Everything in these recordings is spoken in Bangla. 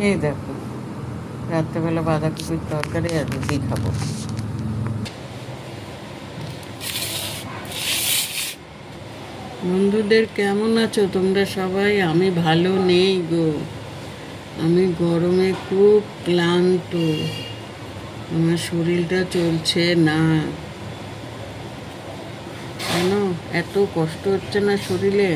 এই দেখো, রাত্রেবেলা বাঁধাকপির তরকারি আর রুটি খাবো। বন্ধুদের, কেমন আছো তোমরা সবাই? আমি ভালো নেই গো। আমি গরমে খুব ক্লান্ত। আমার শরীরটা চলছে না। কেন এত কষ্ট হচ্ছে না শরীরে?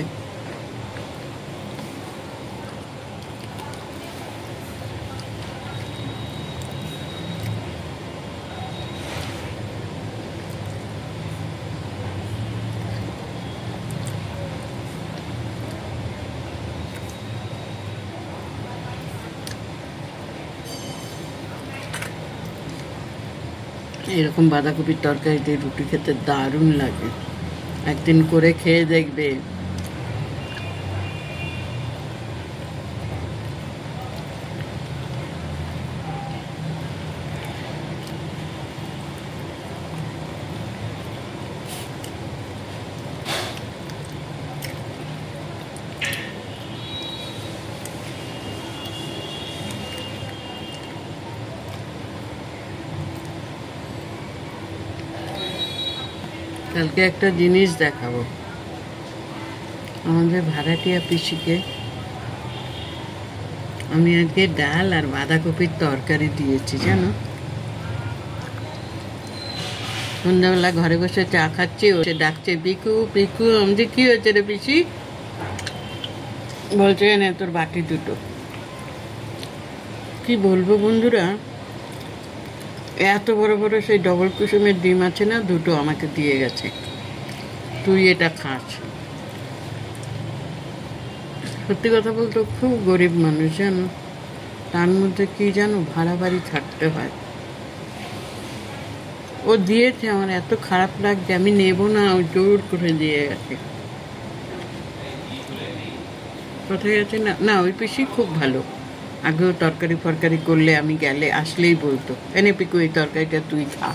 এরকম বাঁধাকপির তরকারি দিয়ে রুটি খেতে দারুণ লাগে। একদিন করে খেয়ে দেখবে। কালকে একটা জিনিস দেখাবো। আমাদের ভাড়াটিয়া পিসিকে আমি আজকে ডাল আর বাঁধাকপির তরকারি দিয়েছি, জানো। সন্ধ্যাবেলা ঘরে বসে চা খাচ্ছি, ওকে ডাকছে পিকু পিকু। আমি কি হয়েছে রে পিসি? বলছে এনে তোর বাটি দুটো। কি বলবো বন্ধুরা, এত বড় বড় সেই ডবল কুসুমের ডিম আছে না, দুটো আমাকে দিয়ে গেছে, তুই এটা খাস। সত্যি কথা বলতে খুব গরিব মানুষ, জানো। তার মধ্যে কি জানো, ভাড়া বাড়ি থাকতে হয়। ও দিয়েছে, আমার এত খারাপ লাগছে, আমি নেব না, ও জোর করে দিয়ে গেছে। কোথায় গেছে না, না ওই পিসি খুব ভালো। আগেও তরকারি ফরকারি করলে আমি গেলে আসলেই বলতো, এনে পিকু এই তরকারিটা তুই খা।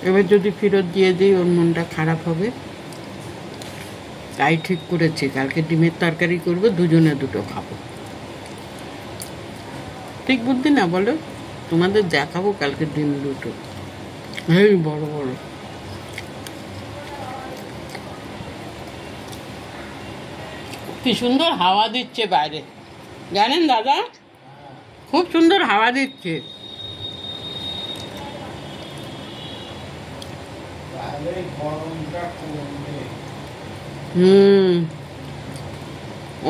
এবার যদি ফেরত দিয়ে দিই ওর মনটা খারাপ হবে। তাই ঠিক করেছি, কালকে ডিমের তরকারি করবো, দুজনে দুটো খাবো। ঠিক বুদ্ধি না বলো? তোমাদের দেখাবো কালকে ডিম দুটো, এই বড় বড়। কি সুন্দর হাওয়া দিচ্ছে বাইরে, জানেন দাদা? খুব সুন্দর হাওয়া দিচ্ছে।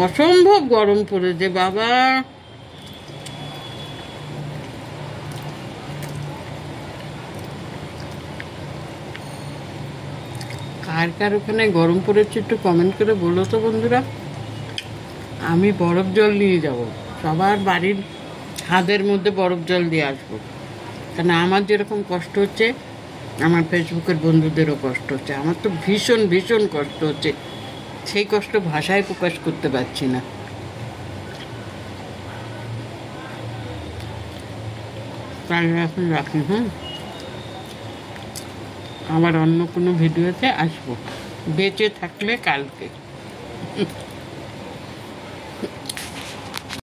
অসম্ভব গরম পড়েছে বাবা। কার কার ওখানে গরম পড়েছে একটু কমেন্ট করে বলো তো বন্ধুরা। আমি বরফ জল নিয়ে যাব, সবার বাড়ির হাতের মধ্যে বরফ জল দিয়ে আসবো। কেন আমার যেরকম কষ্ট হচ্ছে, আমার ফেসবুকের বন্ধুদেরও কষ্ট হচ্ছে। আমার তো ভীষণ ভীষণ কষ্ট হচ্ছে, সেই কষ্ট ভাষায় প্রকাশ করতে পারছি না। তাই এখন রাখি, আবার অন্য কোনো ভিডিওতে আসবো, বেঁচে থাকলে কালকে।